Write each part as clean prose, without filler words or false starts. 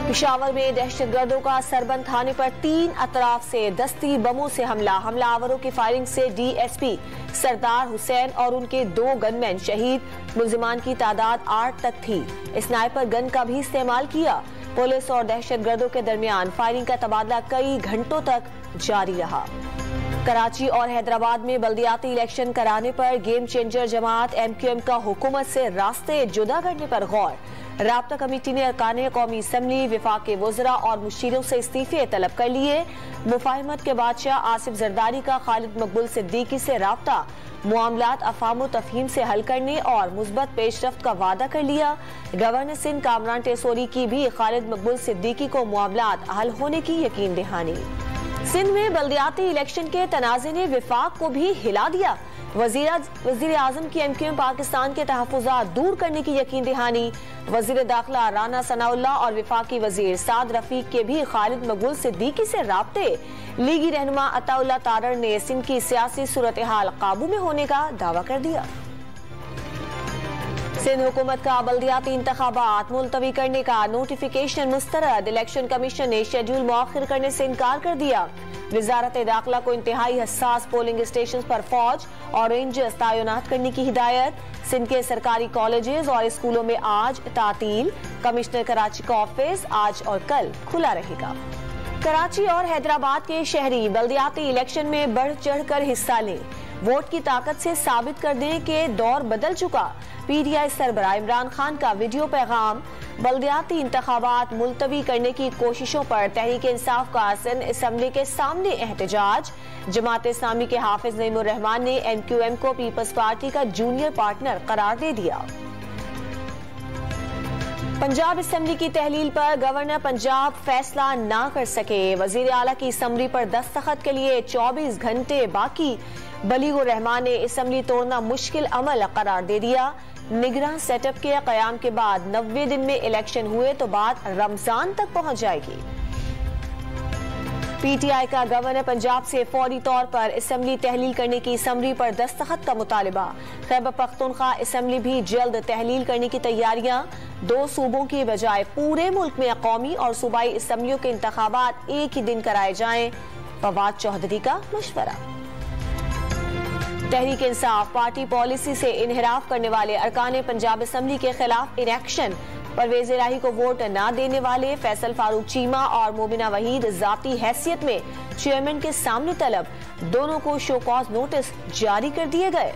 पेशावर में दहशतगर्दों का सरबंद थाने पर 3 अतराफ से दस्ती बमों से हमलावरों की फायरिंग से DSP सरदार हुसैन और उनके 2 गनमैन शहीद। मुल्जिमान की तादाद 8 तक थी। स्नाइपर गन का भी इस्तेमाल किया। पुलिस और दहशतगर्दों के दरमियान फायरिंग का तबादला कई घंटों तक जारी रहा। कराची और हैदराबाद में बल्दियाती इलेक्शन कराने पर गेम चेंजर जमात MQM का हुकूमत से रास्ते जुदा करने पर गौर। राब्ता कमेटी ने अरकाने कौमी असम्बली, विफाक वज़रा और मुशीरों से इस्तीफे तलब कर लिए। मुफाहिमत के बादशाह आसिफ जरदारी का खालिद मकबूल सिद्दीकी से राब्ता, मामलात अफाम तफहीम से हल करने और मुस्बत पेशरफ्त का वादा कर लिया। गवर्नर सिंध कामरान टेसोरी की भी खालिद मकबूल सिद्दीकी को मामलात हल होने की यकीन दहानी। सिंध में बल्दियाती इलेक्शन के तनाज़े ने विफाक को भी हिला दिया। वज़ीर आज़म की MQM पाकिस्तान के तहफ़्फ़ुज़ात दूर करने की यकीन दहानी। वज़ीर दाखिला राना सनाउल्लाह और विफाकी वज़ीर साद रफीक के भी खालिद मकबूल सिद्दीकी से राब्ते। लीगी रहनुमा अताउल्लाह तारड़ ने सिंध की सियासी सूरत हाल काबू में होने का दावा कर दिया। सिंध हुकूमत का बल्दियाती इंतखाबात मुलतवी करने का नोटिफिकेशन मुस्तरद। इलेक्शन कमीशन ने शेड्यूल मुअख्खर करने से इनकार कर दिया। वजारत दाखिला को इंतहाई हसास पोलिंग स्टेशन पर फौज और रेंजर्स तैनात करने की हिदायत। सिंध के सरकारी कॉलेजेस और स्कूलों में आज तातील। कमिश्नर कराची का ऑफिस आज और कल खुला रहेगा। कराची और हैदराबाद के शहरी बल्दियाती इलेक्शन में बढ़ चढ़ कर हिस्सा लें। वोट की ताकत से साबित कर दें कि दौर बदल चुका। PTI सरबराह इमरान खान का वीडियो पैगाम। बल्दियाती इंतखाबात मुलतवी करने की कोशिशों पर तहरीक इंसाफ का सिंध असम्बली के सामने एहतजाज। जमात इस्लामी के हाफिज नईमुर रहमान ने MQM को पीपल्स पार्टी का जूनियर पार्टनर करार दे दिया। पंजाब असम्बली की तहलील पर गवर्नर पंजाब फैसला ना कर सके। वजीर आला की समरी पर दस्तखत के लिए 24 घंटे बाकी। बलीगुर रहमान ने असम्बली तोड़ना मुश्किल अमल करार दे दिया। निगरान सेटअप के कयाम के बाद 90 दिन में इलेक्शन हुए तो बात रमजान तक पहुंच जाएगी। PTI का गवर्नर पंजाब से फौरी तौर पर असम्बली तहलील करने की समरी पर दस्तखत का मुतालिबा। खैबर पख्तूनख्वा असम्बली भी जल्द तहलील करने की तैयारियां। 2 सूबों की बजाय पूरे मुल्क में कौमी और सूबाई असम्बलियों के इंतखाबात एक ही दिन कराए जाएं। फवाद चौधरी का मशवरा। तहरीक इंसाफ पार्टी पॉलिसी से इनहराफ करने वाले अरकान पंजाब असम्बली के खिलाफ इनेक्शन। परवेज इलाही को वोट न देने वाले फैसल फारूक चीमा और मोमिना वहीद जाती हैसियत में चेयरमैन के सामने तलब। दोनों को शो कॉज नोटिस जारी कर दिए गए।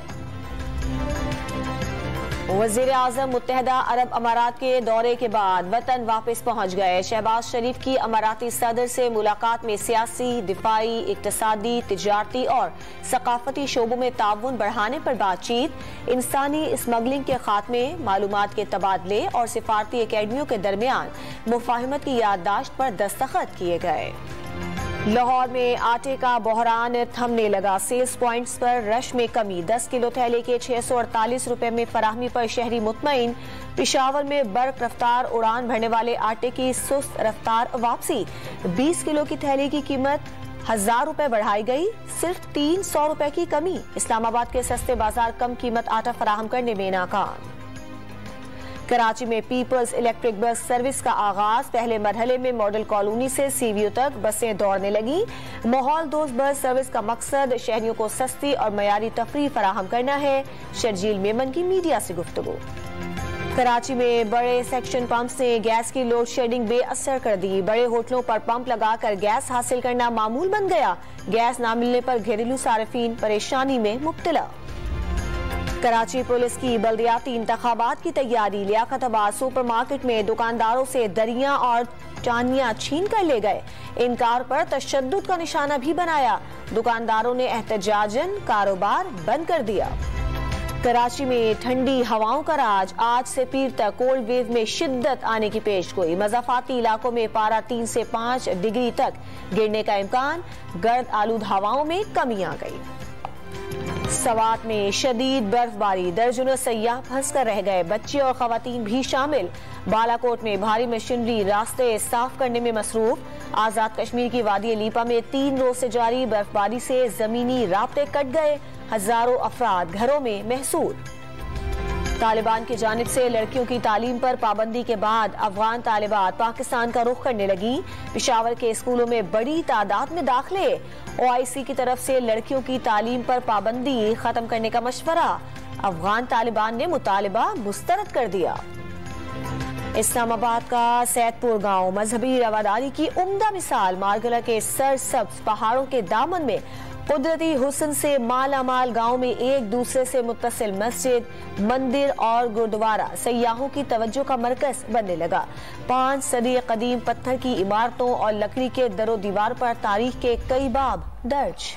वज़ीर आज़म मुत्तहदा अरब अमारात के दौरे के बाद वतन वापस पहुंच गए। शहबाज शरीफ की अमाराती सदर से मुलाकात में सियासी, दिफाई, इक्तसादी, तिजारती और सकाफती शोबों में ताउन बढ़ाने पर बातचीत। इंसानी स्मगलिंग के खात्मे, मालूमात के तबादले और सिफारती अकेडमियों के दरमियान मुफाहिमत की याददाश्त पर दस्तखत किए गए। लाहौर में आटे का बहरान थमने लगा। सेल्स पॉइंट्स पर रश में कमी। 10 किलो थैले के 648 रुपए में फराहमी पर शहरी मुतमईन। पेशावर में बर्क रफ्तार उड़ान भरने वाले आटे की सुस्त रफ्तार वापसी। 20 किलो की थैली की कीमत 1000 रुपए बढ़ाई गई। सिर्फ 300 रुपए की कमी। इस्लामाबाद के सस्ते बाजार कम कीमत आटा फराहम करने में नाकाम। कराची में पीपल्स इलेक्ट्रिक बस सर्विस का आगाज। पहले मरहले में मॉडल कॉलोनी से CVO तक बसें दौड़ने लगी। माहौल दोस्त बस सर्विस का मकसद शहरियों को सस्ती और मयारी तफरीह फराहम करना है। शर्जील मेमन की मीडिया से गुफ्तगू। कराची में बड़े सेक्शन पंप से गैस की लोड शेडिंग बेअसर कर दी। बड़े होटलों पर पंप लगाकर गैस हासिल करना मामूल बन गया। गैस न मिलने पर घरेलू सारिफीन परेशानी में मुब्तला। कराची पुलिस की बल्दियाती इंतखाबात की तैयारी। लियाकताबाद सुपरमार्केट में दुकानदारों से दरियां और चानियां छीन कर ले गए। इनकार पर तशद्दुद का निशाना भी बनाया। दुकानदारों ने एहतजाजन कारोबार बंद कर दिया। कराची में ठंडी हवाओं का राज। आज से पीर तक कोल्ड वेव में शिद्दत आने की पेशगोई। मज़ाफाती इलाकों में पारा 3 से 5 डिग्री तक गिरने का इम्कान। गर्द आलूद हवाओं में कमी आ गई। सवात में शदीद बर्फबारी। दर्जनों सयाह फंस कर रह गए। बच्चे और खवातीन भी शामिल। बालाकोट में भारी मशीनरी रास्ते साफ करने में मसरूफ। आजाद कश्मीर की वादी लीपा में 3 रोज से जारी बर्फबारी से जमीनी राब्ते कट गए। हजारों अफराद घरों में महसूर। तालिबान की जानिब से लड़कियों की तालीम पर पाबंदी के बाद अफगान तालिबात पाकिस्तान का रुख करने लगी। पेशावर के स्कूलों में बड़ी तादाद में दाखिले। OIC की तरफ से लड़कियों की तालीम पर पाबंदी खत्म करने का मशवरा। अफगान तालिबान ने मुतालिबा मुस्तरद कर दिया। इस्लामाबाद का सैदपुर गांव मजहबी रवादारी की उम्दा मिसाल। मारगला के सरसब्ज पहाड़ों के दामन में कुदरती हुस्न से मालामाल गांव में एक दूसरे से मुत्तसिल मस्जिद, मंदिर और गुरुद्वारा सयाहों की तवज्जो का मरकज बनने लगा। 5 सदी कदीम पत्थर की इमारतों और लकड़ी के दरो दीवार पर तारीख के कई बाब दर्ज।